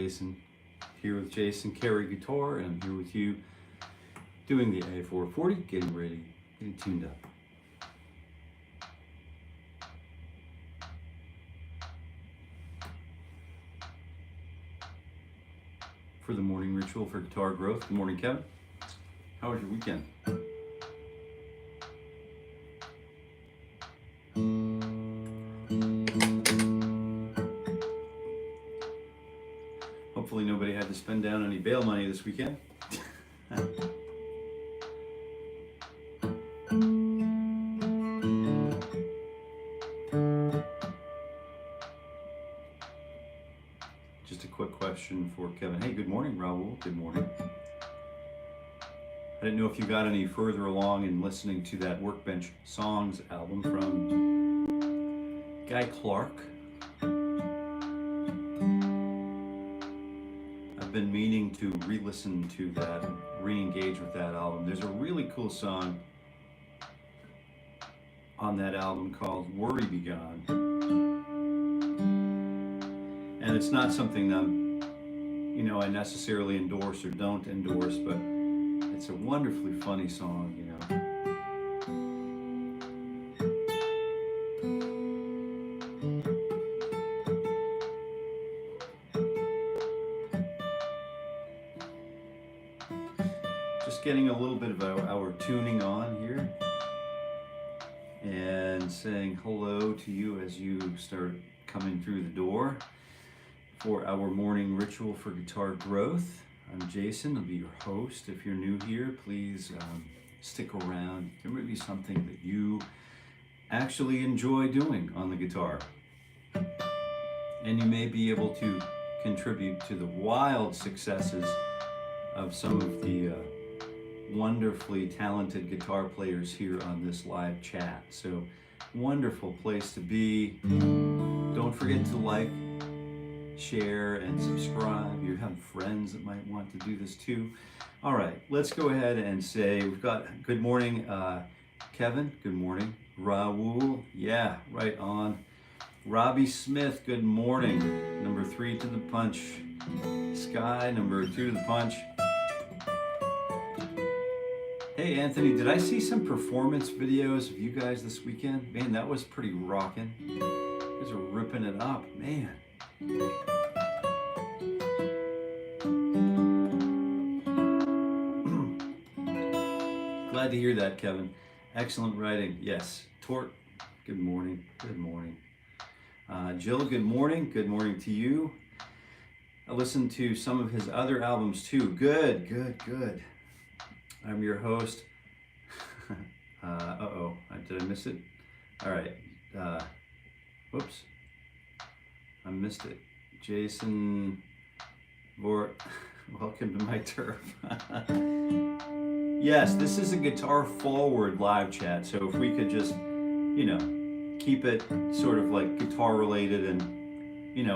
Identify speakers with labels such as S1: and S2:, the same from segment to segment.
S1: Jason, here with Jason, Carey guitar, and I'm here with you doing the A440, getting ready, getting tuned up. For the morning ritual for guitar growth. Good morning, Kevin. How was your weekend? Hopefully nobody had to spend down any bail money this weekend. Just a quick question for Kevin. Hey, good morning, Raul. Good morning. I didn't know if you got any further along in listening to that Workbench Songs album from Guy Clark. I've been meaning to re-listen to that and re-engage with that album. There's a really cool song on that album called Worry Be Gone. And it's not something that, I necessarily endorse or don't endorse, but it's a wonderfully funny song, Just getting a little bit of our tuning on here and saying hello to you as you start coming through the door for our morning ritual for guitar growth. I'm Jason, I'll be your host. If you're new here, please stick around. There may be something that you actually enjoy doing on the guitar. And you may be able to contribute to the wild successes of some of the wonderfully talented guitar players here on this live chat. So, wonderful place to be. Don't forget to like, share, and subscribe. You have friends that might want to do this too. All right, let's go ahead and say we've got good morning, Kevin. Good morning, Raul. Yeah, right on. Robbie Smith. Good morning. Number 3 to the punch. Sky. Number 2 to the punch. Hey Anthony, did I see some performance videos of you guys this weekend? Man, that was pretty rocking. You guys are ripping it up, man. Glad to hear that, Kevin. Excellent writing. Yes. Tort, good morning. Good morning. Jill, good morning. Good morning to you. I listened to some of his other albums too. Good, good, good. I'm your host. Uh-oh, did I miss it? All right. Whoops. I missed it. Jason Vort, welcome to my turf. Yes, this is a guitar forward live chat. So if we could just, keep it sort of like guitar related and,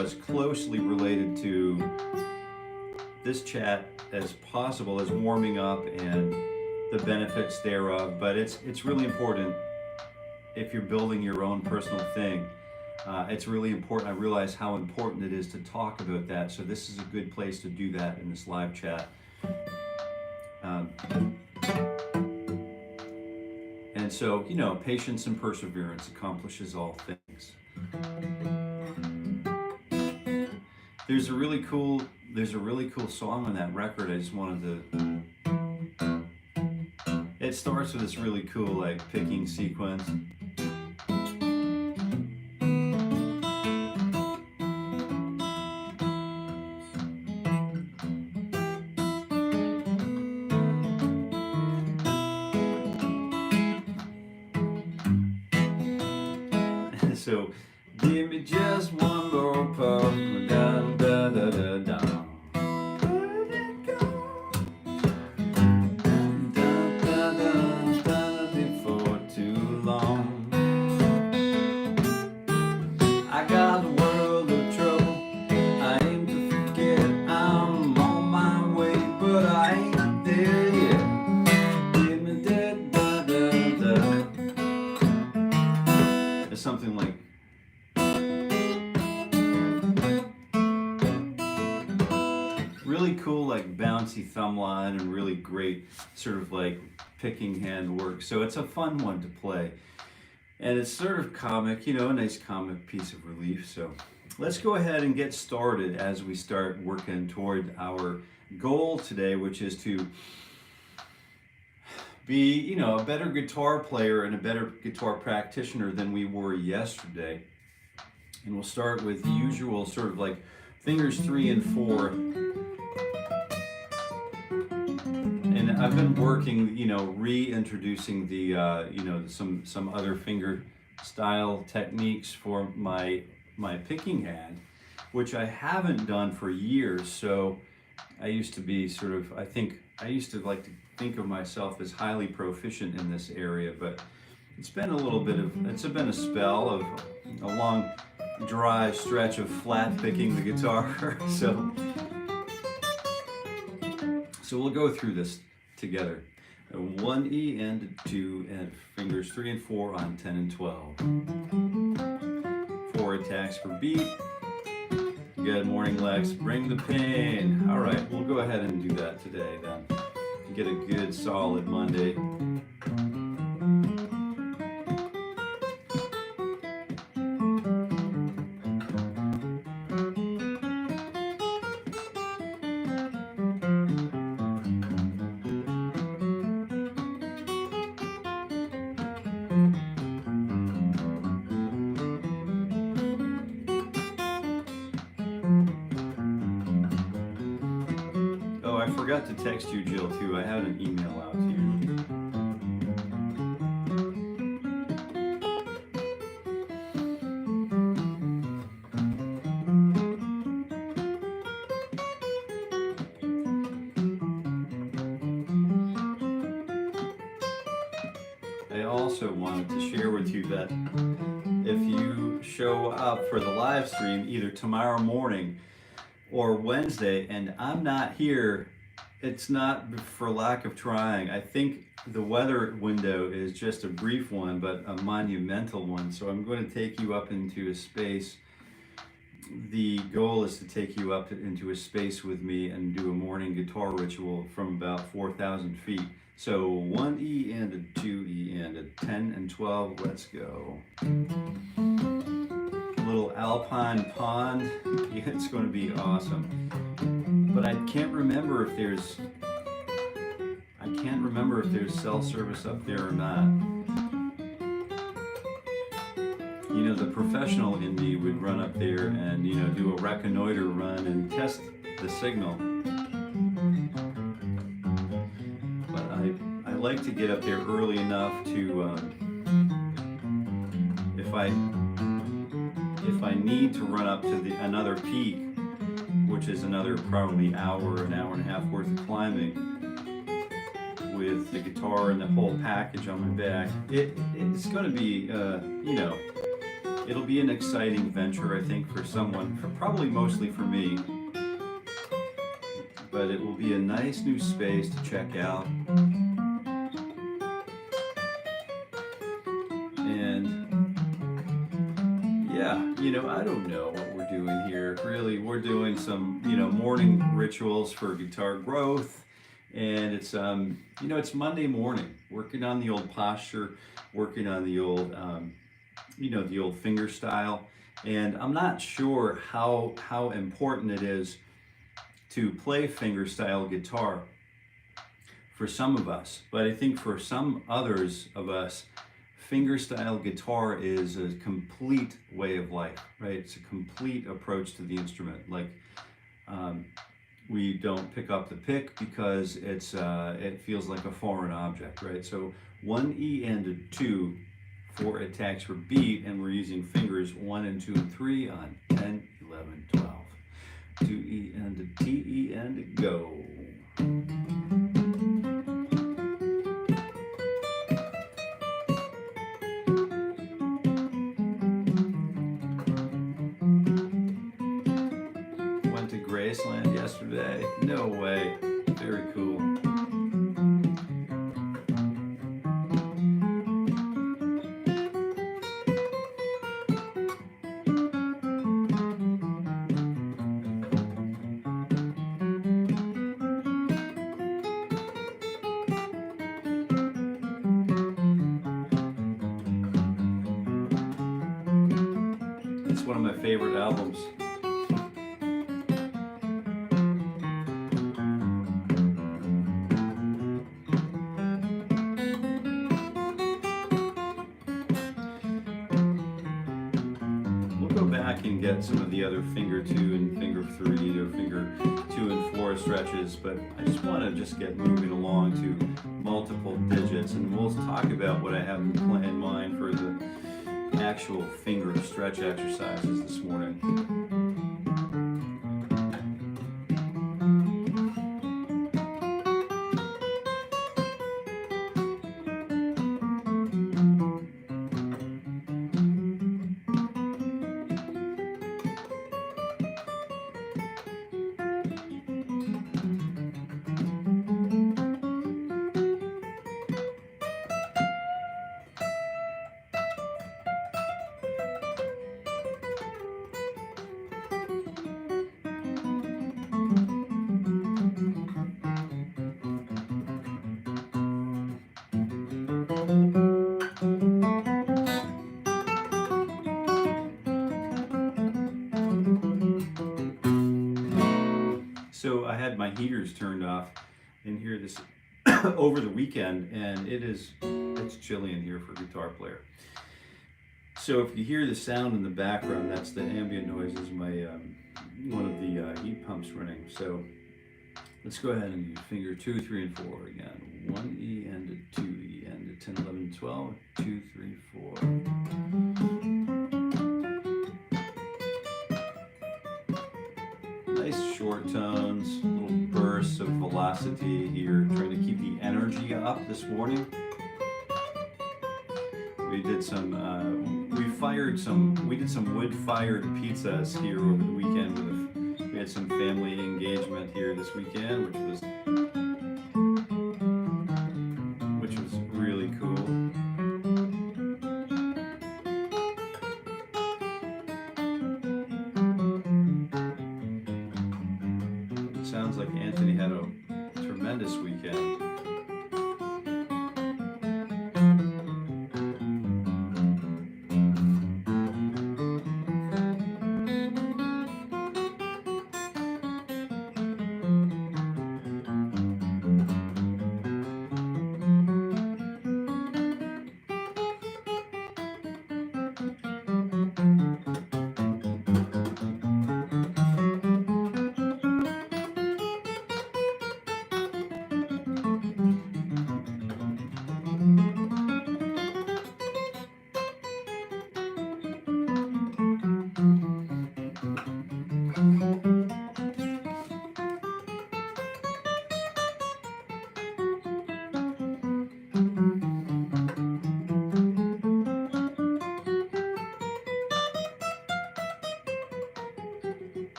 S1: as closely related to this chat as possible, as warming up and the benefits thereof. But it's really important if you're building your own personal thing. It's really important. I realize how important it is to talk about that. So this is a good place to do that in this live chat. And so, patience and perseverance accomplishes all things. There's a really cool song on that record. I just wanted to. It starts with this really cool like picking sequence. So, give me just one more puff, da da da da da. Let it go. Da da da da before too long. I got a world of trouble. I aim to forget. I'm on my way, but I ain't there yet. Give me that da da da. It's something like. really cool, like bouncy thumb line and really great sort of like picking hand work. So it's a fun one to play. And it's sort of comic, you know, a nice comic piece of relief. So let's go ahead and get started as we start working toward our goal today, which is to be, you know, a better guitar player and a better guitar practitioner than we were yesterday. And we'll start with the usual sort of like fingers 3 and 4. And I've been working, you know, reintroducing the, you know, some other finger style techniques for my picking hand, which I haven't done for years. So I used to be sort of, I used to like to think of myself as highly proficient in this area, but it's been a little bit of, it's been a spell of a long dry stretch of flat picking the guitar. So we'll go through this together. 1 E and 2 and fingers 3 and 4 on 10 and 12. 4 attacks per beat. Good morning, Lex. Bring the pain. All right, we'll go ahead and do that today then. Get a good solid Monday. I forgot to text you, Jill, too. I had an email out to you. I also wanted to share with you that if you show up for the live stream either tomorrow morning or Wednesday and I'm not here, it's not for lack of trying. I think the weather window is just a brief one, but a monumental one. So I'm going to take you up into a space. The goal is to take you up into a space with me and do a morning guitar ritual from about 4,000 feet. So 1 E and a 2 E and a 10 and 12, let's go. A little alpine pond, yeah, it's going to be awesome. But I can't remember if there's cell service up there or not. You know, the professional in me would run up there and, you know, do a reconnoiter run and test the signal. But I like to get up there early enough to, if I need to run up to another peak, which is another probably hour and a half worth of climbing, with the guitar and the whole package on my back, it's going to be, you know, it'll be an exciting venture, I think, for someone, probably mostly for me. But it will be a nice new space to check out. And yeah, you know, I don't know what we're doing here. Really, we're doing some, you know, morning rituals for guitar growth. And it's, you know, it's Monday morning, working on the old posture, working on the old, you know, the old fingerstyle. And I'm not sure how important it is to play fingerstyle guitar for some of us. But I think for some others of us, fingerstyle guitar is a complete way of life, right? It's a complete approach to the instrument. Like, we don't pick up the pick because it's it feels like a foreign object, right? So 1 E and a 2, 4 attacks per beat, and we're using fingers 1 and 2 and 3 on 10, 11, 12. 2 E and a T E and a go. Graceland yesterday. No way. Very cool. one of my favorite albums. We'll go back and get some of the other finger 2 and finger 3 or finger 2 and 4 stretches, but I just want to just get moving along to multiple digits, and we'll talk about what I have in mind for the actual finger stretch exercises this morning. So I had my heaters turned off in here this over the weekend, and it's chilly in here for a guitar player. So if you hear the sound in the background, that's the ambient noises, my one of the heat pumps running. So let's go ahead and use finger 2, 3, and 4 again. 1 E and a 2 E and a 10, 11, 12, 2, 3, 4. Nice short tones, little bursts of velocity here, trying to keep the energy up this morning. We did some wood-fired pizzas here over the weekend. We had some family engagement here this weekend, which was really cool. It sounds like Anthony had a tremendous weekend.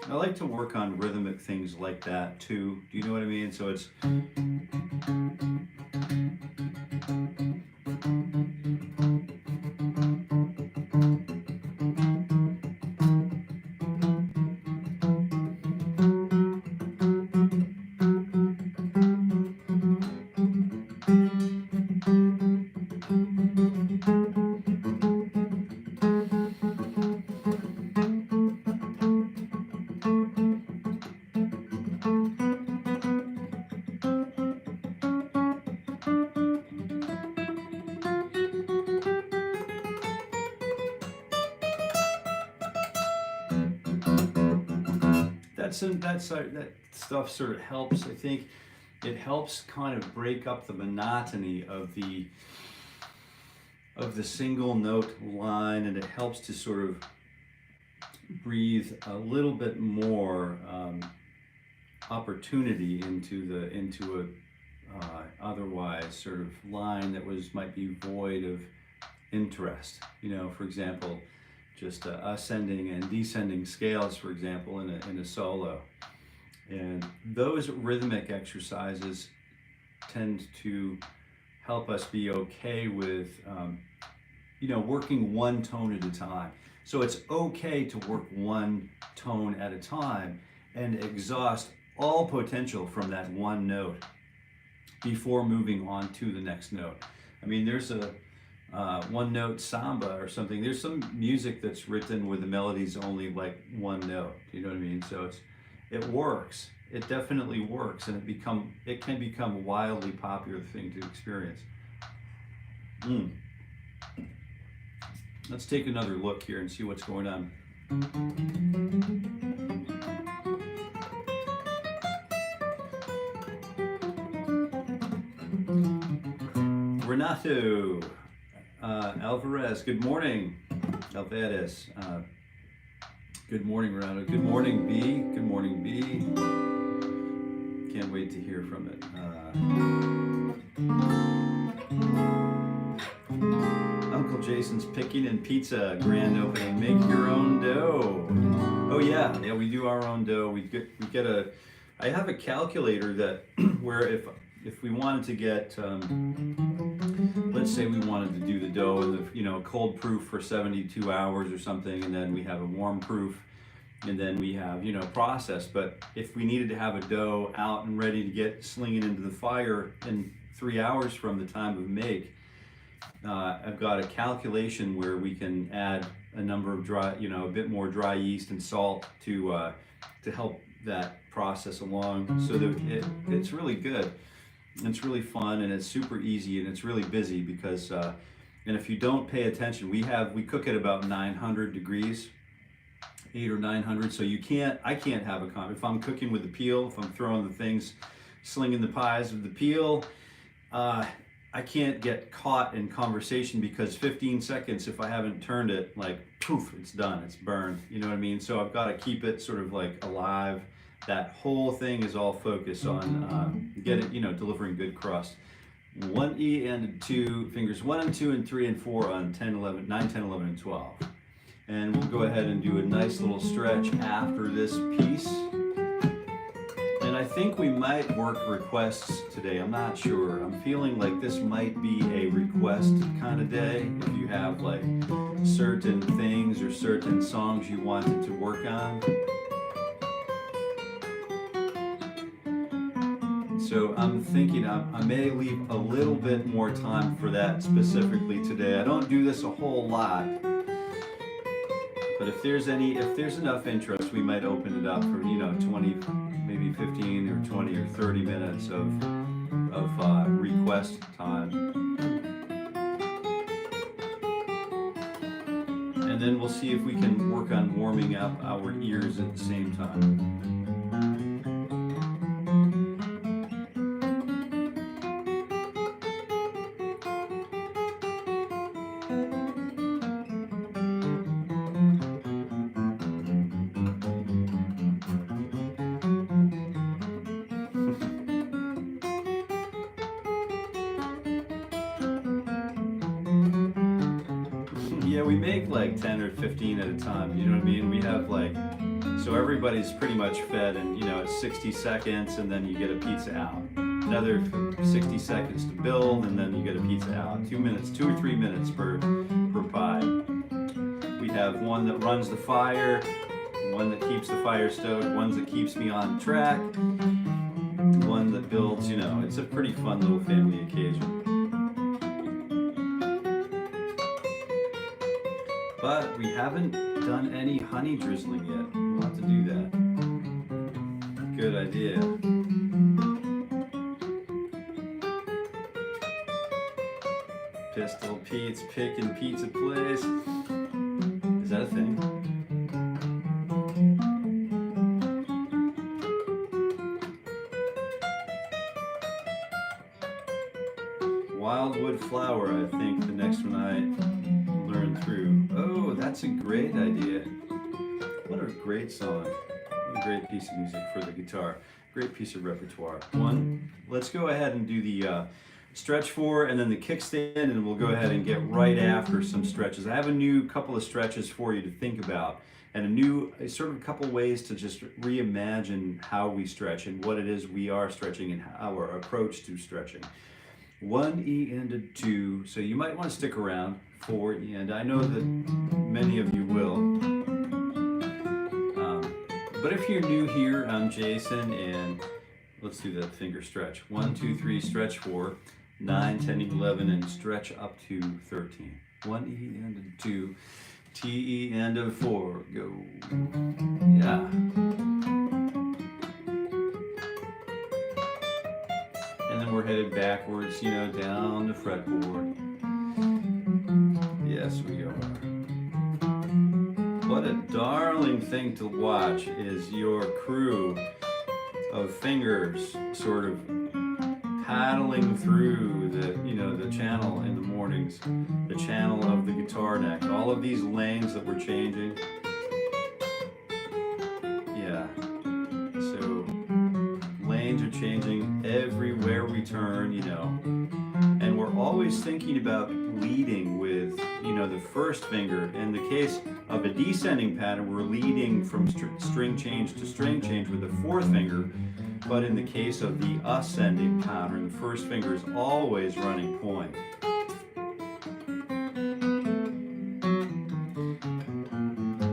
S1: I like to work on rhythmic things like that too. Do you know what I mean? So it's that stuff sort of helps. I think it helps kind of break up the monotony of the single note line, and it helps to sort of breathe a little bit more opportunity into a otherwise sort of line that might be void of interest. You know, for example, just ascending and descending scales, for example, in a solo. And those rhythmic exercises tend to help us be okay with, you know, working one tone at a time. So it's okay to work one tone at a time and exhaust all potential from that one note before moving on to the next note. I mean, there's a one note samba or something. There's some music that's written where the melody's only like one note. You know what I mean? So it works. It definitely works, and it can become a wildly popular thing to experience. Let's take another look here and see what's going on. Renato Alvarez, good morning. Alvarez, good morning, Renato. Good morning, B. Good morning, B. Can't wait to hear from it. Uncle Jason's Picking and Pizza grand opening. Make your own dough. Oh yeah, we do our own dough. We get a. I have a calculator that where if we wanted to get, let's say we wanted to do the dough in the, you know, cold proof for 72 hours or something, and then we have a warm proof, and then we have, you know, processed. But if we needed to have a dough out and ready to get slinging into the fire in 3 hours from the time of make, I've got a calculation where we can add a number of dry, you know, a bit more dry yeast and salt to help that process along, so that it's really good. It's really fun, and it's super easy, and it's really busy because, and if you don't pay attention, we cook at about 900 degrees, 800 or 900. So I can't have a if I'm cooking with the peel, if I'm throwing the things, slinging the pies with the peel, I can't get caught in conversation, because 15 seconds, if I haven't turned it, like poof, it's done, it's burned. You know what I mean? So I've got to keep it sort of like alive. That whole thing is all focused on delivering good crust. 1 E and 2 fingers, 1 and 2 and 3 and 4 on 10, 11, 9, 10, 11, and 12. And we'll go ahead and do a nice little stretch after this piece. And I think we might work requests today. I'm not sure. I'm feeling like this might be a request kind of day. If you have like certain things or certain songs you wanted to work on. So I'm thinking I may leave a little bit more time for that specifically today. I don't do this a whole lot, but if there's enough interest, we might open it up for, you know, 20, maybe 15 or 20 or 30 minutes of request time. And then we'll see if we can work on warming up our ears at the same time. Yeah, we make like 10 or 15 at a time, you know what I mean? We have like, so everybody's pretty much fed, and you know, it's 60 seconds and then you get a pizza out. Another 60 seconds to build, and then you get a pizza out. 2 minutes, 2 or 3 minutes per pie. We have one that runs the fire, one that keeps the fire stoked, one that keeps me on track, one that builds, you know, it's a pretty fun little family occasion. But we haven't done any honey drizzling yet. We'll have to do that. Good idea. Pistol Pete's Pickin' Pizza Place. Is that a thing? Wildwood Flower, I think, the next one I learn through. Oh, that's a great idea. What a great song. What a great piece of music for the guitar. Great piece of repertoire. Let's go ahead and do the stretch 4 and then the kickstand, and we'll go ahead and get right after some stretches. I have a new couple of stretches for you to think about, and a new sort of couple ways to just reimagine how we stretch and what it is we are stretching and our approach to stretching. 1 E and a 2. So you might want to stick around for E, and I know that many of you will. But if you're new here, I'm Jason, and let's do that finger stretch. 1, 2, 3, stretch 4, 9, 10, 11, and stretch up to 13. 1 E and a 2, T E and a 4, go. Yeah. And then we're headed backwards, you know, down the fretboard. Yes, we are. What a darling thing to watch is your crew of fingers sort of paddling through the, you know, the channel in the mornings, the channel of the guitar neck, all of these lanes that we're changing. Yeah. So lanes are changing everywhere we turn, you know, and we're always thinking about leading with, you know, the first finger. In the case of a descending pattern, we're leading from string change to string change with the fourth finger. But in the case of the ascending pattern, the first finger is always running point.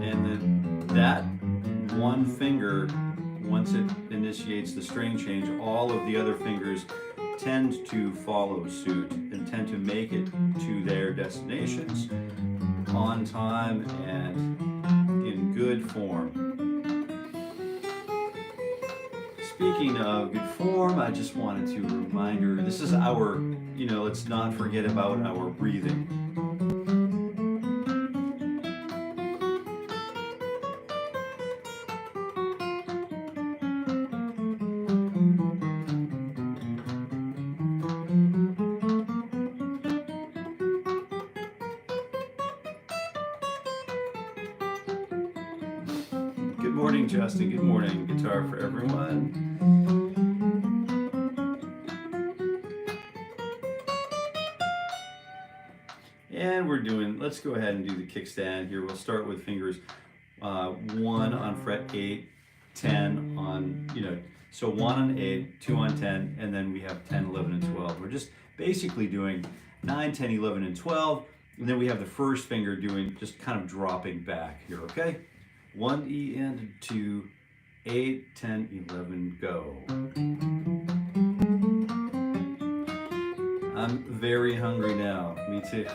S1: And then that one finger, once it initiates the string change, all of the other fingers tend to follow suit and tend to make it to their destinations on time and in good form. Speaking of good form, I just wanted to remind you, this is our, you know, let's not forget about our breathing. Good morning, Justin. Good morning, Guitar for Everyone. And we're doing, let's go ahead and do the kickstand here. We'll start with fingers 1 on fret 8, 10 on, you know, so 1 on 8, 2 on 10, and then we have 10, 11, and 12. We're just basically doing 9, 10, 11, and 12, and then we have the first finger doing, just kind of dropping back here, okay? 1 E and 2, 8, 10, 11, go. I'm very hungry now, me too.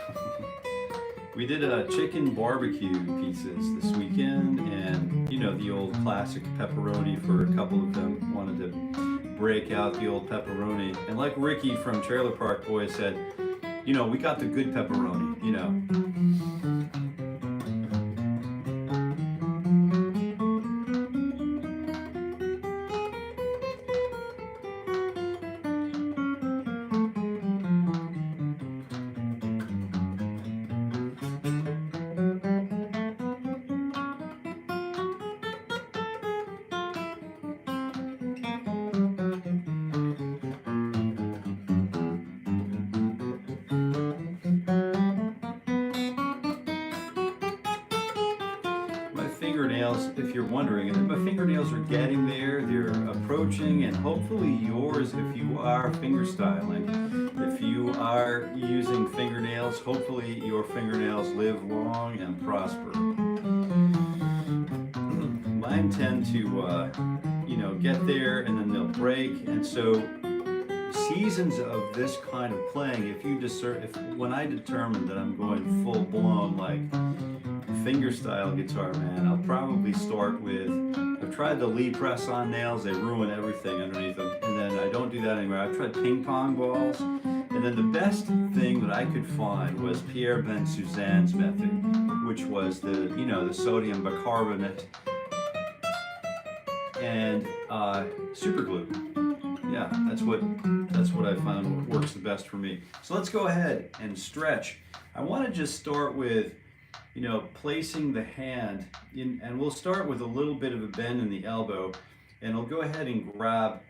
S1: We did chicken barbecue pieces this weekend, and you know, the old classic pepperoni for a couple of them. Wanted to break out the old pepperoni, and like Ricky from Trailer Park Boys said, you know, we got the good pepperoni, you know. Fingernails, if you're wondering, and my fingernails are getting there, they're approaching, and hopefully yours, if you are fingerstyling, if you are using fingernails, hopefully your fingernails live long and prosper. Mine tend to, you know, get there and then they'll break, and so seasons of this kind of playing, when I determine that I'm going full blown like fingerstyle guitar, man, I'll probably start with, I've tried the Lee press-on nails, they ruin everything underneath them, and then I don't do that anymore. I've tried ping pong balls, and then the best thing that I could find was Pierre Ben Suzanne's method, which was the, you know, the sodium bicarbonate and super glue. Yeah, that's what I found works the best for me. So let's go ahead and stretch. I want to just start with, you know, placing the hand in, and we'll start with a little bit of a bend in the elbow, and we'll go ahead and grab,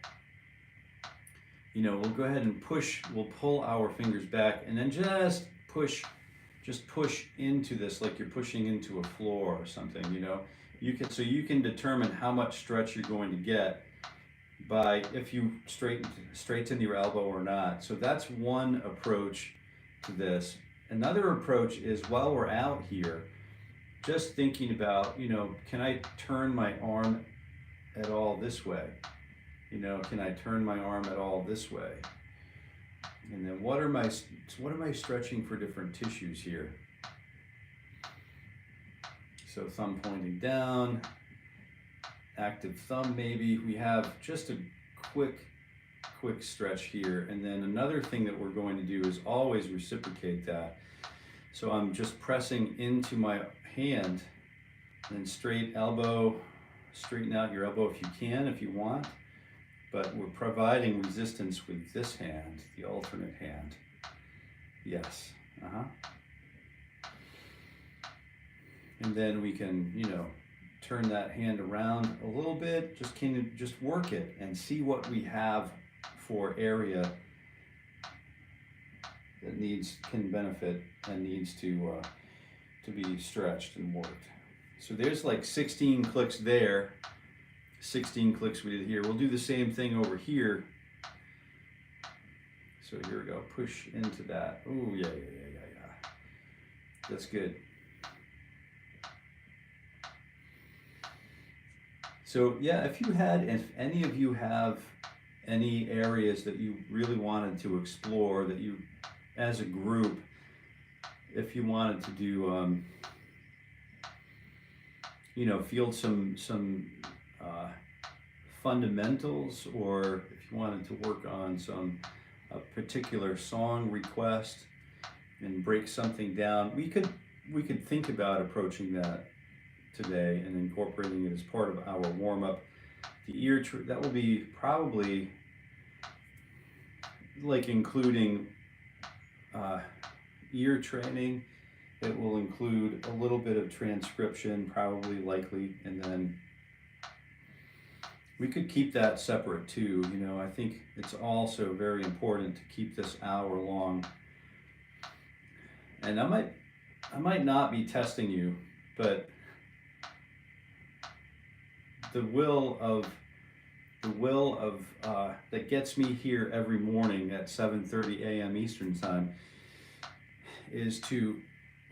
S1: you know, we'll go ahead and push, we'll pull our fingers back, and then just push into this like you're pushing into a floor or something, you know. So you can determine how much stretch you're going to get by if you straighten your elbow or not. So that's one approach to this. Another approach is while we're out here, just thinking about, you know, can I turn my arm at all this way? You know, can I turn my arm at all this way? And then what am I stretching for different tissues here? So thumb pointing down, active thumb maybe. We have just a quick stretch here. And then another thing that we're going to do is always reciprocate that. So I'm just pressing into my hand, and straight elbow, straighten out your elbow if you can, if you want. But we're providing resistance with this hand, the alternate hand. Yes, And then we can, you know, turn that hand around a little bit, just work it and see what we have for area that can benefit and needs to be stretched and worked. So there's like 16 clicks there, 16 clicks we did here. We'll do the same thing over here. So here we go, push into that. Oh yeah. That's good. So yeah, if any of you have any areas that you really wanted to explore, that you, as a group, if you wanted to do, you know, field some fundamentals, or if you wanted to work on a particular song request and break something down, we could think about approaching that today and incorporating it as part of our warm-up. The that will be probably like including ear training. It will include a little bit of transcription, probably, likely, and then we could keep that separate too. You know, I think it's also very important to keep this hour long. And I might not be testing you, but the will of that gets me here every morning at 7:30 a.m. Eastern time is to,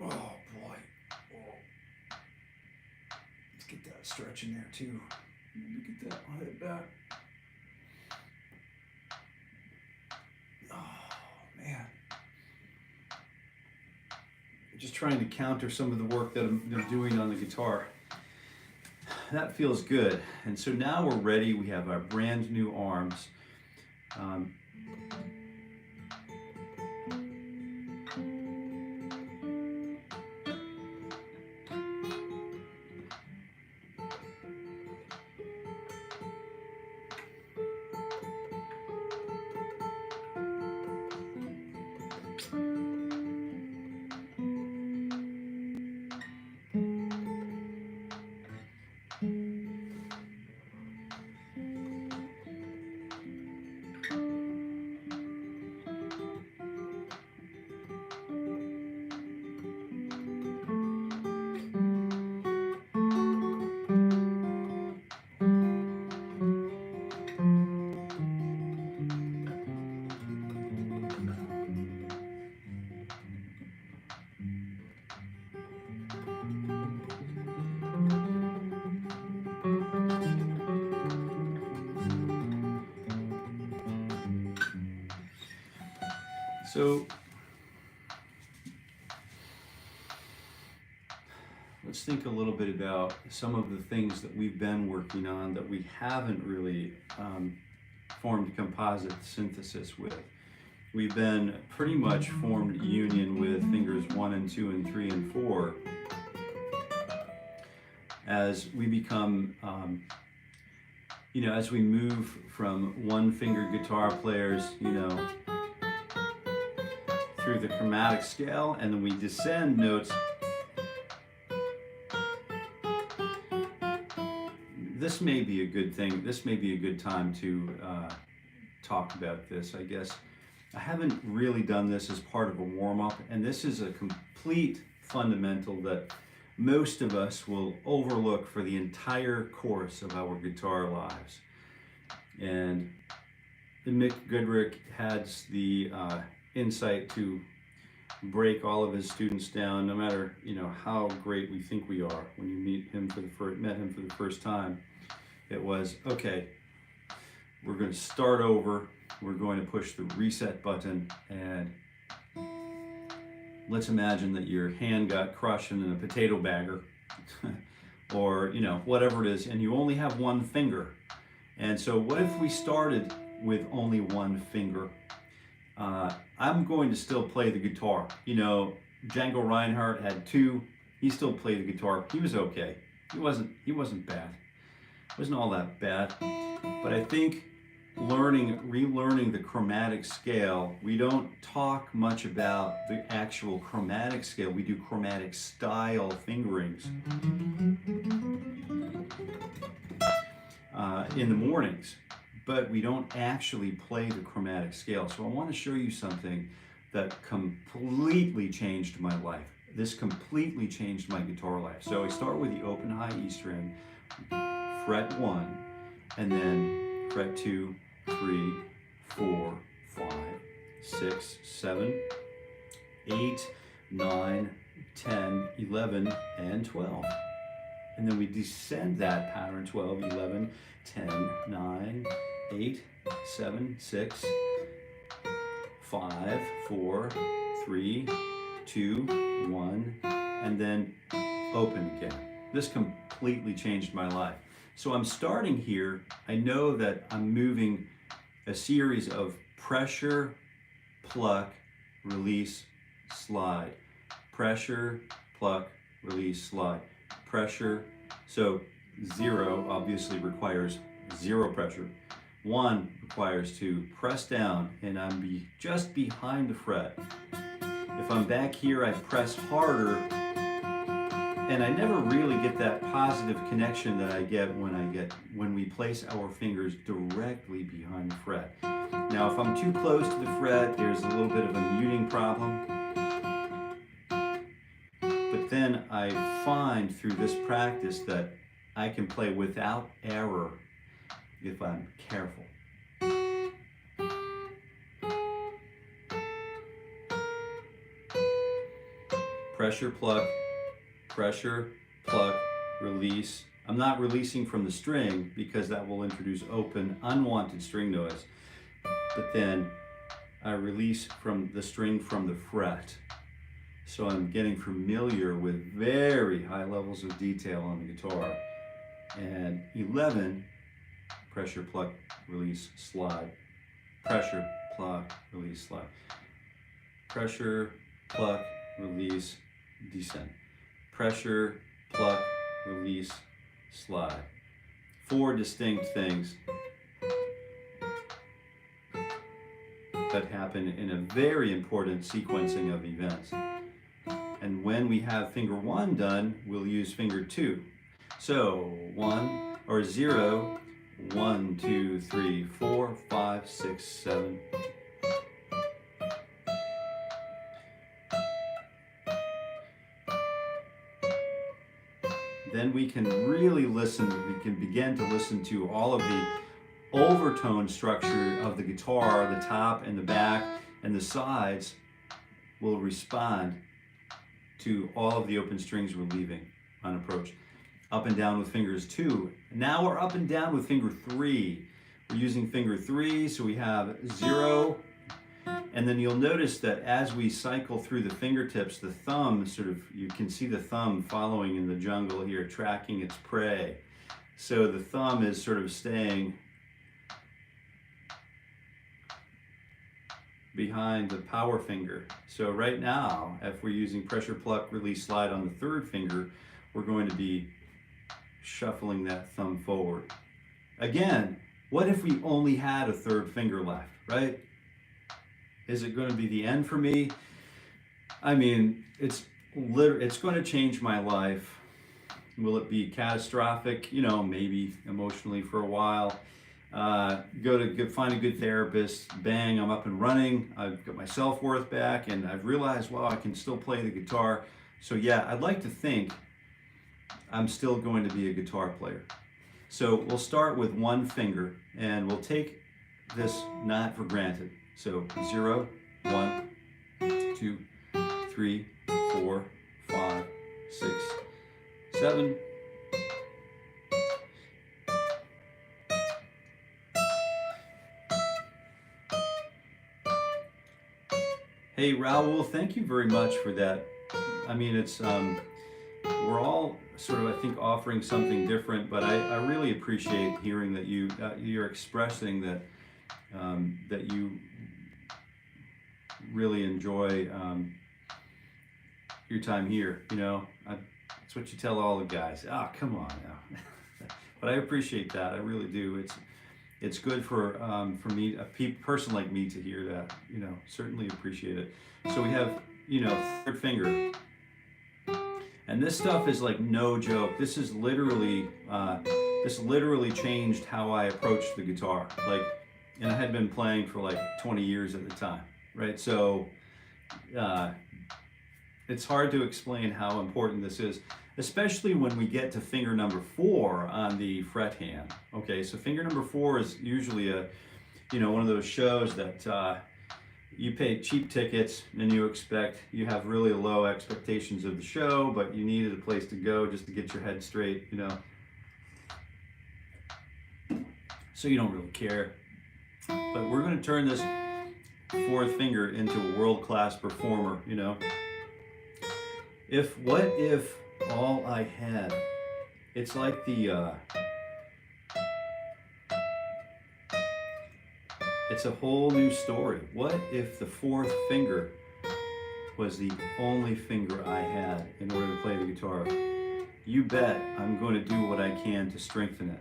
S1: oh boy, let's get that stretch in there too. Let me get that head back. Oh man, just trying to counter some of the work that I'm doing on the guitar. That feels good. And so now we're ready. We have our brand new arms. So let's think a little bit about some of the things that we've been working on that we haven't really formed composite synthesis with. We've been pretty much formed union with fingers 1 and 2 and 3 and 4 as we become, you know, as we move from one finger guitar players, you know, through the chromatic scale, and then we descend notes. This may be a good thing. This may be a good time to talk about this, I guess. I haven't really done this as part of a warm-up, and this is a complete fundamental that most of us will overlook for the entire course of our guitar lives. And Mick Goodrick had the insight to break all of his students down, no matter how great we think we are. When you met him for the first time, it was okay. We're going to start over. We're going to push the reset button, and let's imagine that your hand got crushed in a potato bagger, or whatever it is, and you only have one finger. And so, what if we started with only one finger? I'm going to still play the guitar. Django Reinhardt had two. He still played the guitar. He was okay. He wasn't bad. It wasn't all that bad. But I think relearning the chromatic scale, we don't talk much about the actual chromatic scale. We do chromatic style fingerings in the mornings, but we don't actually play the chromatic scale. So I want to show you something that completely changed my life. This completely changed my guitar life. So I start with the open high E string, fret 1, and then fret 2, 3, 4, 5, 6, 7, 8, 9, 10, 11, and 12. And then we descend that pattern, 12, 11, 10, 9, 8, 7, 6, 5, 4, 3, 2, 1, and then open again. This completely changed my life. So I'm starting here. I know that I'm moving a series of pressure, pluck, release, slide. Pressure, pluck, release, slide. Pressure. So 0 obviously requires 0 pressure. 1 requires to press down, and I'm just behind the fret. If I'm back here, I press harder, and I never really get that positive connection that I get when we place our fingers directly behind the fret. Now, if I'm too close to the fret, there's a little bit of a muting problem. But then I find through this practice that I can play without error if I'm careful. Pressure, pluck, release. I'm not releasing from the string because that will introduce open, unwanted string noise. But then I release from the string from the fret. So I'm getting familiar with very high levels of detail on the guitar. And 11, pressure, pluck, release, slide. Pressure, pluck, release, slide. Pressure, pluck, release, descend. Pressure, pluck, release, slide. 4 distinct things that happen in a very important sequencing of events. And when we have finger 1 done, we'll use finger 2. So 1 or 0, 1, 2, 3, 4, 5, 6, 7. Then we can really listen, we can begin to listen to all of the overtone structure of the guitar, the top and the back and the sides will respond to all of the open strings we're leaving unapproached. Up and down with fingers 2. Now we're up and down with finger 3. We're using finger 3, so we have 0. And then you'll notice that as we cycle through the fingertips, the thumb you can see the thumb following in the jungle here, tracking its prey. So the thumb is sort of staying behind the power finger. So right now, if we're using pressure, pluck, release, slide on the 3rd finger, we're going to be shuffling that thumb forward. Again, what if we only had a 3rd finger left, right? Is it going to be the end for me? I mean, it's going to change my life. Will it be catastrophic? Maybe emotionally for a while. Find a good therapist. Bang, I'm up and running. I've got my self-worth back, and I've realized, wow, I can still play the guitar. So yeah, I'd like to think I'm still going to be a guitar player. So we'll start with one finger, and we'll take this not for granted. So 0, 1, 2, 3, 4, 5, 6, 7. Hey Raul, thank you very much for that. I mean, it's we're all sort of, I think, offering something different, but I really appreciate hearing that you're expressing that that you really enjoy your time here. You know, that's what you tell all the guys. Ah, come on now. But I appreciate that. I really do. It's good for me, a person like me, to hear that. You know, certainly appreciate it. So we have, you know, third finger, and this stuff is like no joke. This is literally this literally changed how I approach the guitar. Like, and I had been playing for like 20 years at the time, right? So it's hard to explain how important this is, especially when we get to finger number 4 on the fret hand. Okay, so finger number 4 is usually a, you know, one of those shows that you pay cheap tickets and you have really low expectations of the show, but you needed a place to go just to get your head straight, you know. So you don't really care. But we're going to turn this fourth finger into a world-class performer, you know. What if all I had, it's like it's a whole new story. What if the fourth finger was the only finger I had in order to play the guitar? You bet I'm going to do what I can to strengthen it.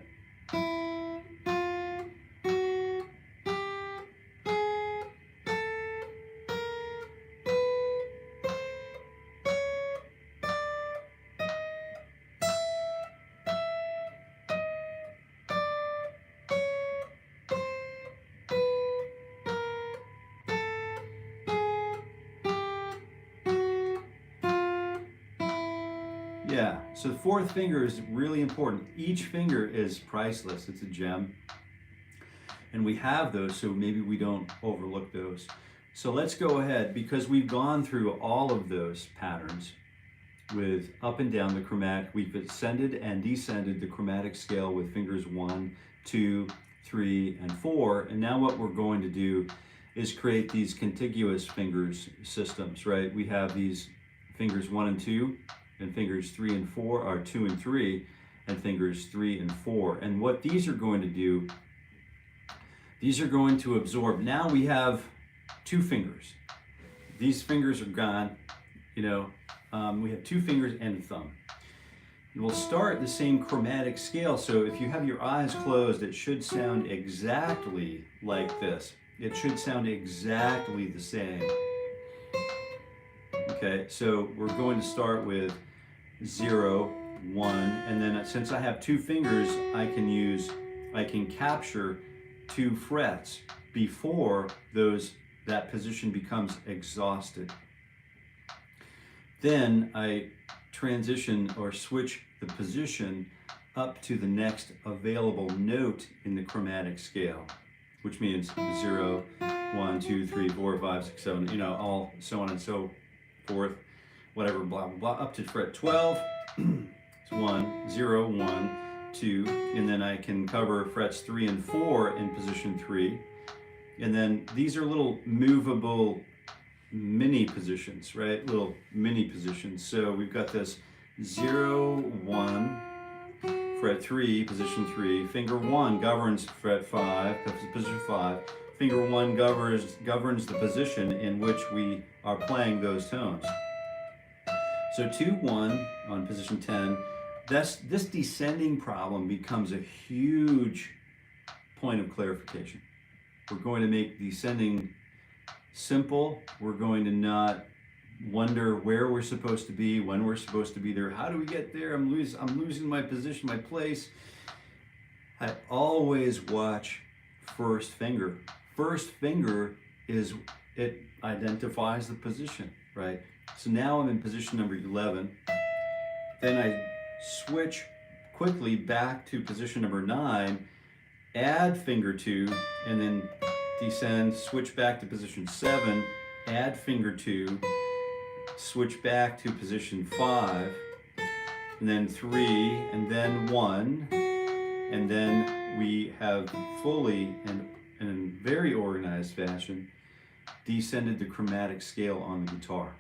S1: Yeah, so the fourth finger is really important. Each finger is priceless. It's a gem. And we have those, so maybe we don't overlook those. So let's go ahead, because we've gone through all of those patterns with up and down the chromatic. We've ascended and descended the chromatic scale with fingers 1, 2, 3, and 4. And now what we're going to do is create these contiguous fingers systems, right? We have these fingers 1 and 2, and fingers 3 and 4 are 2 and 3, and fingers 3 and 4. And what these are going to do, these are going to absorb. Now we have 2 fingers. These fingers are gone, you know. We have 2 fingers and a thumb. And we'll start the same chromatic scale. So if you have your eyes closed, it should sound exactly like this. It should sound exactly the same. Okay, so we're going to start with 0, 1, and then since I have 2 fingers, I can capture 2 frets before that position becomes exhausted. Then I transition or switch the position up to the next available note in the chromatic scale, which means 0, 1, 2, 3, 4, 5, 6, 7, you know, all so on and so forth, whatever, blah, blah, blah, up to fret 12. It's 1, 0, 1, 2, and then I can cover frets 3 and 4 in position 3. And then these are little movable mini positions, right? Little mini positions. So we've got this 0, 1, fret 3, position 3. Finger 1 governs fret 5, position 5. Finger 1 governs the position in which we are playing those tones. So 2, 1 on position 10. This descending problem becomes a huge point of clarification. We're going to make descending simple. We're going to not wonder where we're supposed to be, when we're supposed to be there. How do we get there? I'm losing my position, my place. I always watch first finger. First finger it identifies the position, right? So now I'm in position number 11. Then I switch quickly back to position number 9, add finger 2, and then descend, switch back to position 7, add finger 2, switch back to position 5, and then 3, and then 1, and then we have fully and in a very organized fashion descended the chromatic scale on the guitar.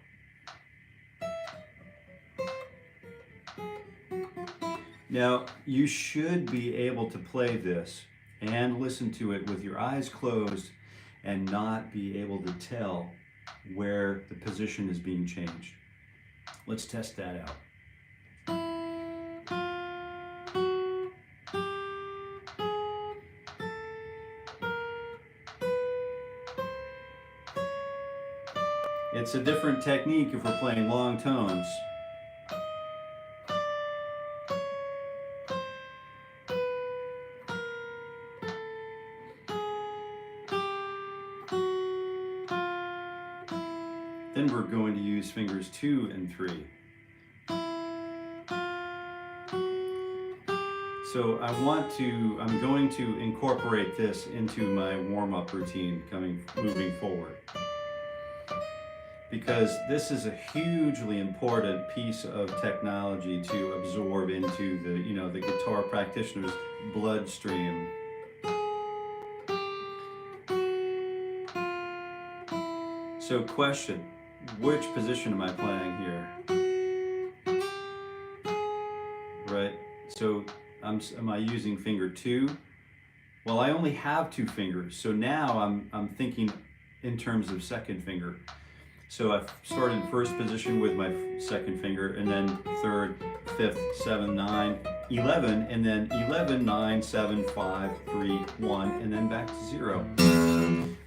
S1: Now, you should be able to play this and listen to it with your eyes closed and not be able to tell where the position is being changed. Let's test that out. It's a different technique if we're playing long tones. Then we're going to use fingers 2 and 3. So I'm going to incorporate this into my warm-up routine moving forward. Because this is a hugely important piece of technology to absorb into the guitar practitioner's bloodstream. So question, which position am I playing here? Right, so am I using finger 2? Well, I only have 2 fingers, so now I'm thinking in terms of second finger. So I've started first position with my second finger, and then 3rd, 5th, 7, 9, 11, and then 11, 9, 7, 5, 3, 1, and then back to 0.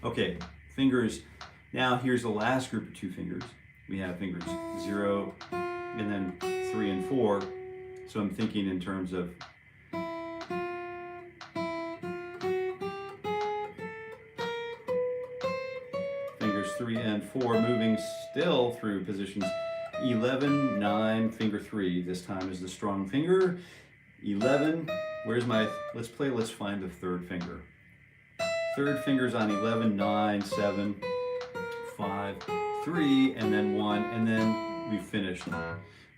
S1: Okay, fingers. Now here's the last group of 2 fingers. We have fingers 0, and then 3 and 4. So I'm thinking in terms of fingers 3 and 4, moving still through positions 11, 9, finger 3. This time is the strong finger. 11, let's find the 3rd finger. 3rd finger's on 11, 9, 7, 5, 3, and then 1, and then we finished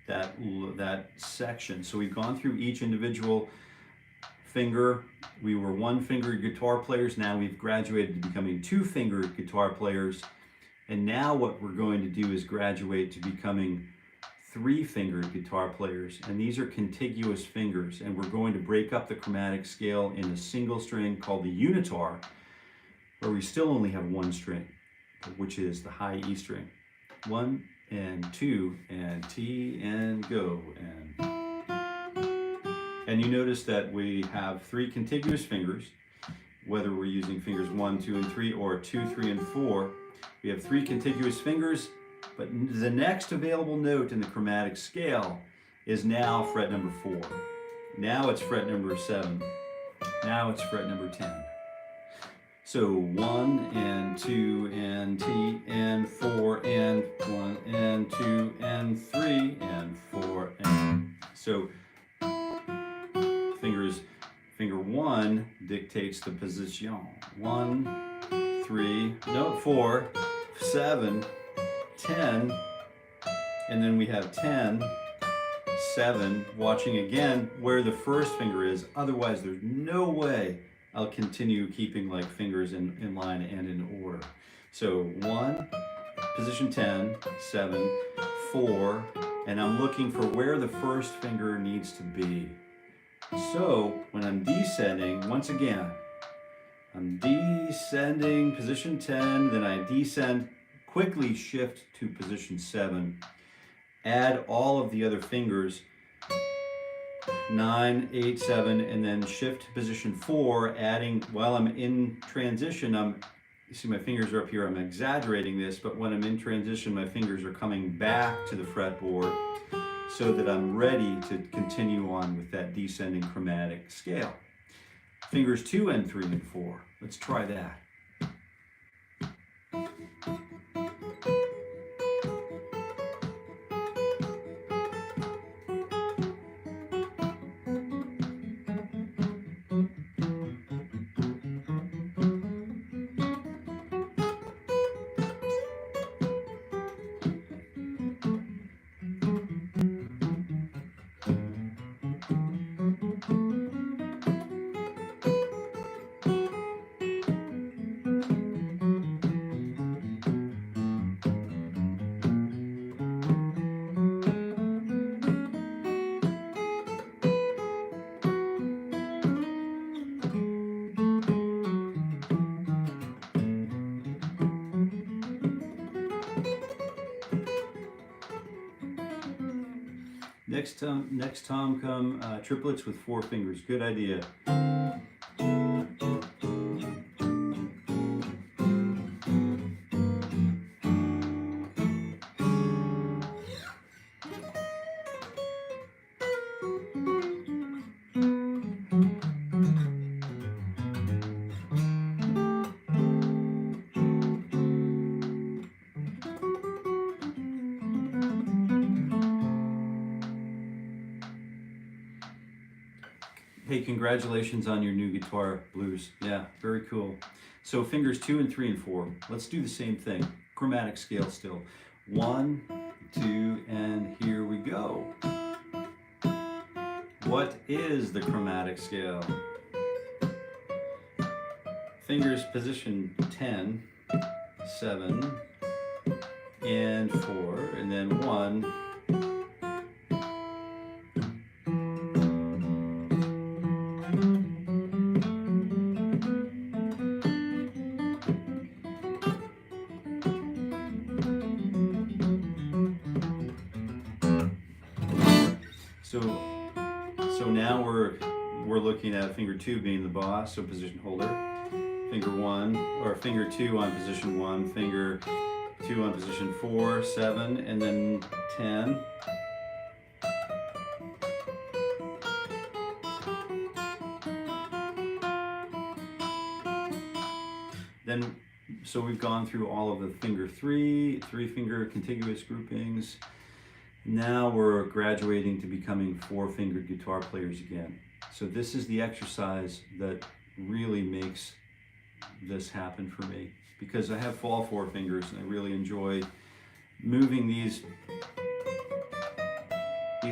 S1: that section. So we've gone through each individual finger. We were 1-finger guitar players. Now we've graduated to becoming 2-finger guitar players. And now what we're going to do is graduate to becoming 3-finger guitar players. And these are contiguous fingers. And we're going to break up the chromatic scale in a single string called the Unitar, where we still only have 1 string, which is the high E string. 1 and 2 and T and go. And you notice that we have 3 contiguous fingers, whether we're using fingers 1, 2, and 3, or 2, 3, and 4. We have 3 contiguous fingers, but the next available note in the chromatic scale is now fret number 4. Now it's fret number 7. Now it's fret number 10. So 1 and 2 and T and 4 and 1 and 2 and 3 and 4 and so finger 1 dictates the position. 1, 3, no, 4, 7, 10, and then we have 10, 7, watching again where the first finger is. Otherwise, there's no way I'll continue keeping like fingers in line and in order. So 1, position 10, 7, 4, and I'm looking for where the first finger needs to be. So when I'm descending, once again, I'm descending position 10, then I descend, quickly shift to position 7, add all of the other fingers, 9, 8, 7, and then shift to position 4, adding, while I'm in transition, you see my fingers are up here, I'm exaggerating this, but when I'm in transition, my fingers are coming back to the fretboard so that I'm ready to continue on with that descending chromatic scale. Fingers 2 and 3 and 4. Let's try that. Next tom come triplets with 4 fingers. Good idea. Hey, congratulations on your new guitar, Blues. Yeah, very cool. So fingers 2 and 3 and 4. Let's do the same thing. Chromatic scale still. 1, 2, and here we go. What is the chromatic scale? Fingers position 10, 7, and 4, and then 1. So now we're looking at finger 2 being the boss, so position holder. Finger 1, or finger 2 on position 1, finger 2 on position 4, 7, and then 10. Then, so we've gone through all of the finger 3 finger contiguous groupings. Now we're graduating to becoming 4-fingered guitar players again. So this is the exercise that really makes this happen for me, because I have all 4 fingers and I really enjoy moving these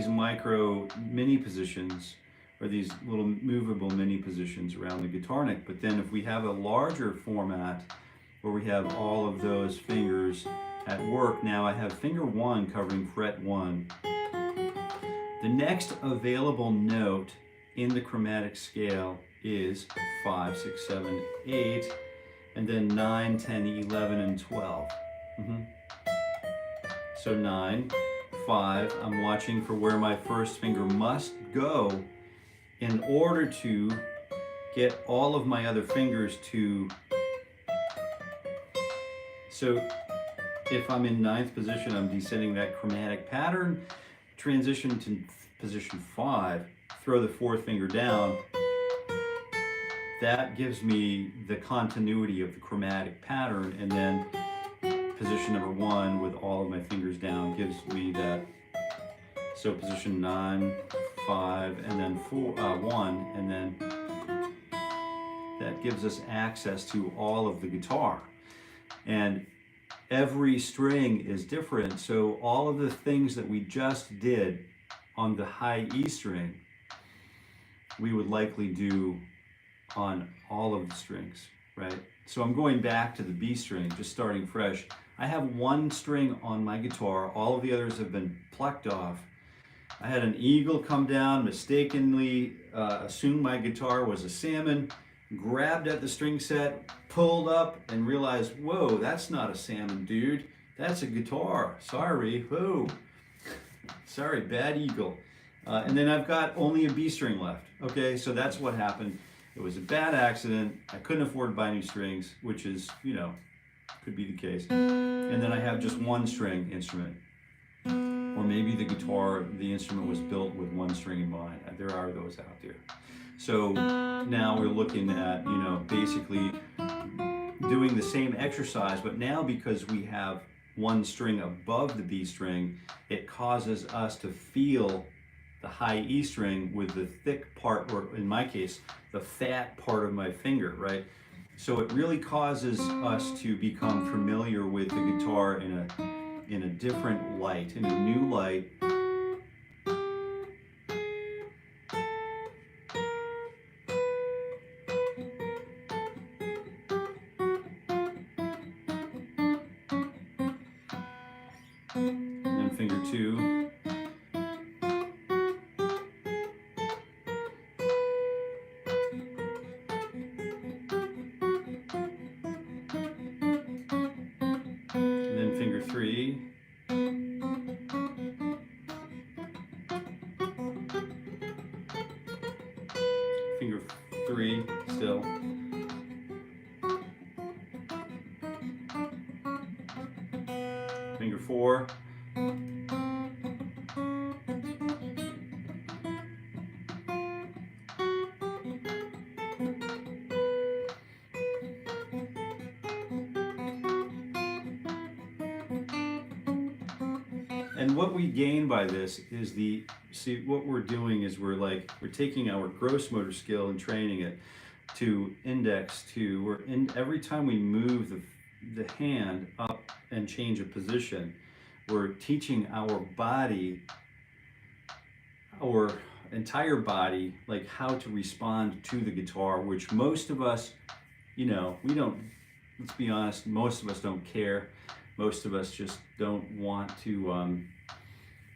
S1: micro mini positions, or these little movable mini positions around the guitar neck. But then if we have a larger format where we have all of those fingers at work, now I have finger 1 covering fret 1. The next available note in the chromatic scale is 5, 6, 7, 8, and then 9, 10, 11, and 12. So 9, 5, I'm watching for where my first finger must go in order to get all of my other fingers to, so if I'm in 9th position, I'm descending that chromatic pattern, transition to position 5, throw the 4th finger down. That gives me the continuity of the chromatic pattern, and then position number 1 with all of my fingers down gives me that. So position 9, 5, and then 1, and then that gives us access to all of the guitar. And every string is different, so all of the things that we just did on the high E string, we would likely do on all of the strings, right? So I'm going back to the B string, just starting fresh. I have 1 string on my guitar, all of the others have been plucked off. I had an eagle come down, mistakenly assumed my guitar was a salmon, grabbed at the string set, pulled up, and realized, whoa, that's not a salmon, dude. That's a guitar. Sorry, whoa. Sorry, bad eagle. And then I've got only a B string left. Okay, so that's what happened. It was a bad accident. I couldn't afford to buy new strings, which is, you know, could be the case. And then I have just 1 string instrument. Or maybe the guitar, the instrument was built with 1 string in mind. There are those out there. So now we're looking at, you know, basically doing the same exercise, but now because we have 1 string above the B string, it causes us to feel the high E string with the thick part, or in my case, the fat part of my finger, right? So it really causes us to become familiar with the guitar in a different light, in a new light. And then finger 2. And then finger 3. finger 3 still. Finger 4. And what we gain by this is what we're doing is we're taking our gross motor skill and training it to index to, every time we move the hand up and change a position, we're teaching our body, our entire body, like how to respond to the guitar, which most of us, we don't, let's be honest, most of us don't care. Most of us just don't want to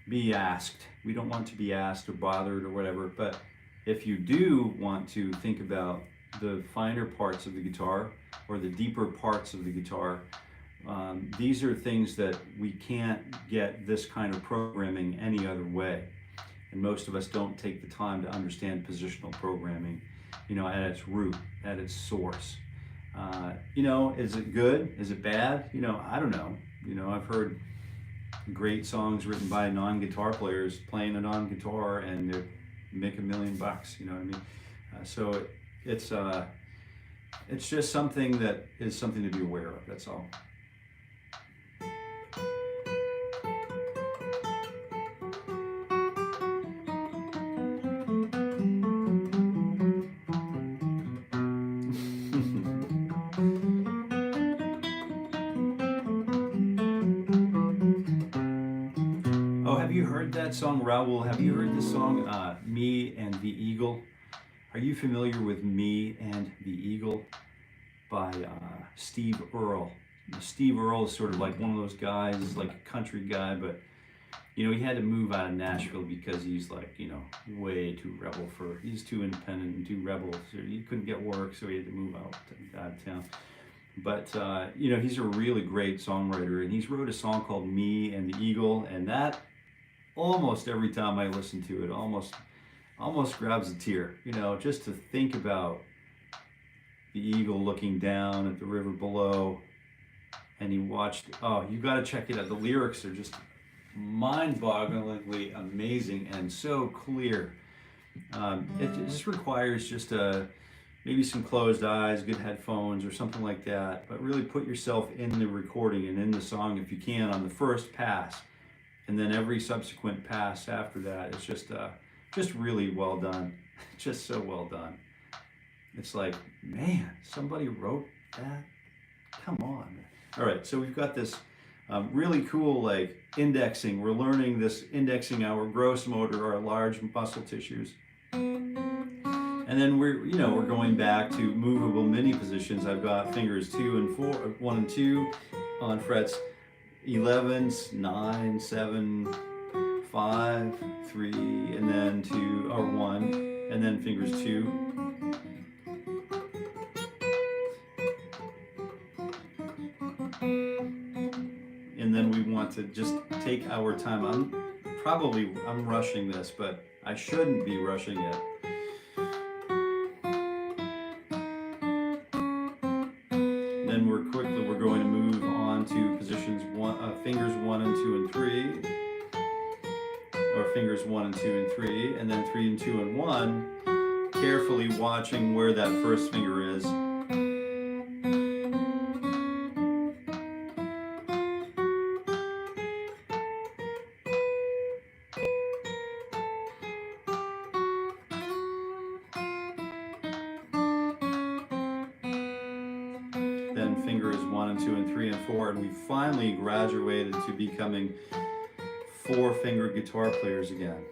S1: be asked. We don't want to be asked or bothered or whatever. But if you do want to think about the finer parts of the guitar or the deeper parts of the guitar, these are things that we can't get this kind of programming any other way. And most of us don't take the time to understand positional programming, at its root, at its source. Is it good? Is it bad? I don't know. I've heard great songs written by non-guitar players playing it on guitar and they make $1 million, you know what I mean? So it's just something that is something to be aware of, that's all. Have you heard that song, Raul? Have you heard this song, Me and the Eagle? Are you familiar with Me and the Eagle by Steve Earle? Steve Earle is sort of like one of those guys, he's like a country guy, but he had to move out of Nashville because he's like, way too rebel he's too independent and too rebel. So he couldn't get work, so he had to move out of town. But, he's a really great songwriter, and he's wrote a song called Me and the Eagle, and that almost every time I listen to it, almost grabs a tear, just to think about the eagle looking down at the river below, and he watched, you got to check it out. The lyrics are just mind-bogglingly amazing and so clear. It just requires just maybe some closed eyes, good headphones or something like that, but really put yourself in the recording and in the song if you can on the first pass. And then every subsequent pass after that is just really well done. Just so well done. It's like, man, somebody wrote that? Come on. All right, so we've got this really cool indexing. We're learning this indexing our gross motor, our large muscle tissues. And then we're going back to movable mini positions. I've got fingers 2 and 4, 1 and 2 on frets 11s, 9, 7, 5, 3, and then 2, or 1, and then fingers 2. And then we want to just take our time. I'm rushing this, but I shouldn't be rushing it. Then we're going to move on to positions fingers 1 and 2 and 3, or fingers 1 and 2 and 3, and then 3 and 2 and 1, carefully watching where that first finger is. Then fingers 1 and 2 and 3 and 4, and we finally graduated to becoming 4-finger guitar players again.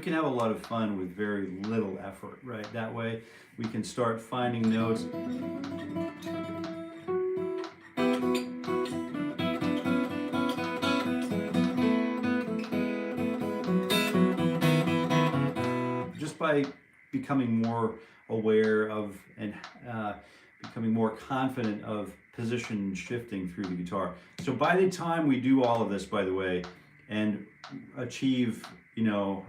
S1: we can have a lot of fun with very little effort, right? That way we can start finding notes. Just by becoming more aware of and becoming more confident of position shifting through the guitar. So by the time we do all of this, by the way, and achieve, you know,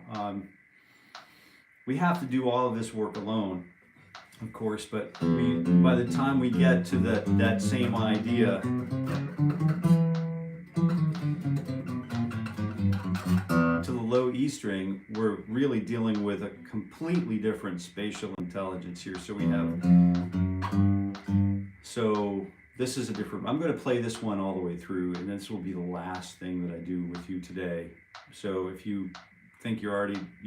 S1: we have to do all of this work alone, of course, but by the time we get to that same idea, to the low E string, we're really dealing with a completely different spatial intelligence here. So we have, so this is a different, I'm going to play this one all the way through, and this will be the last thing that I do with you today. So if you think you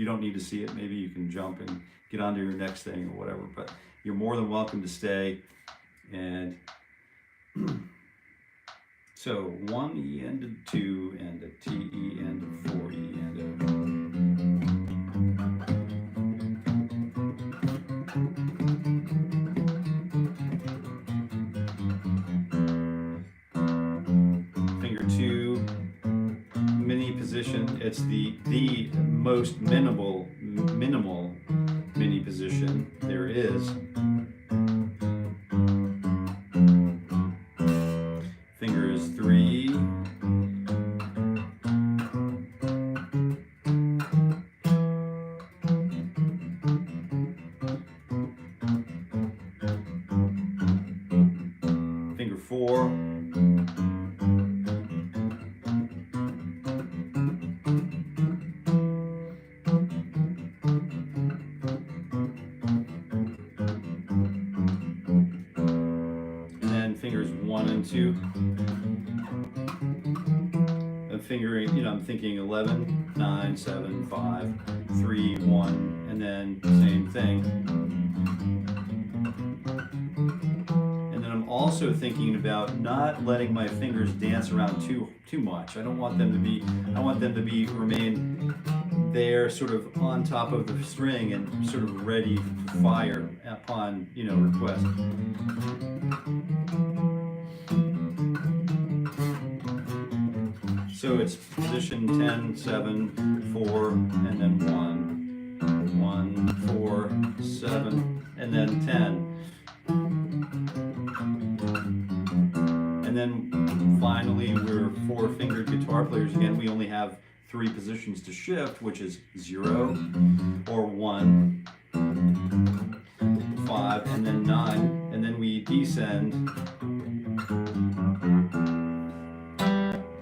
S1: don't need to see it, maybe you can jump and get on to your next thing or whatever, but you're more than welcome to stay. And so 1 E and a 2 and a T E and a 4 E and a it's the most minimal mini position there is. Finger is 3. Finger 4. Fingers 1 and 2. I'm fingering, you know, I'm thinking 11, 9, 7, 5, 3, 1, and then same thing. And then I'm also thinking about not letting my fingers dance around too much. I don't want them to be, I want them to remain there sort of on top of the string and sort of ready to fire upon, you know, request. So it's position 10, 7, 4, and then 1, 1, 4, 7, and then 10. And then finally, we're 4-fingered guitar players again. We only have 3 positions to shift, which is 0 or 1, 5, and then 9. And then we descend.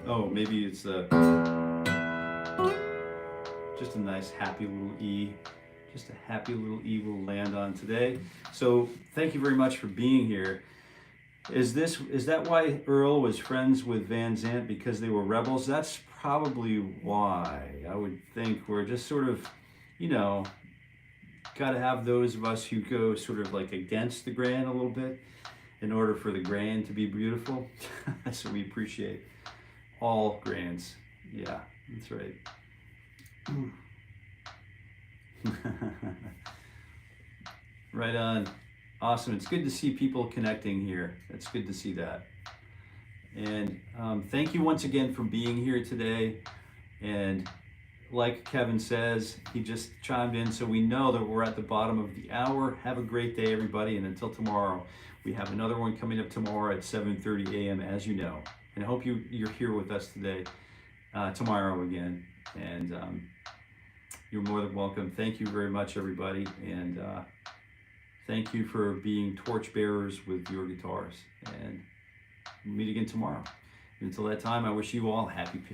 S1: Oh, maybe it's just a nice happy little E. Just a happy little E we'll land on today. So thank you very much for being here. Is that why Earl was friends with Van Zandt, because they were rebels? That's probably why. I would think we're just sort of, you know, got to have those of us who go sort of like against the grain a little bit in order for the grain to be beautiful. So we appreciate all grains. Yeah, that's right. Right on. Awesome. It's good to see people connecting here. It's good to see that. And thank you once again for being here today. And like Kevin says, he just chimed in, so we know that we're at the bottom of the hour. Have a great day, everybody. And until tomorrow, we have another one coming up tomorrow at 7:30 a.m., as you know. And I hope you're here with us today, tomorrow again. And you're more than welcome. Thank you very much, everybody. And thank you for being torchbearers with your guitars. And we'll meet again tomorrow. Until that time, I wish you all happy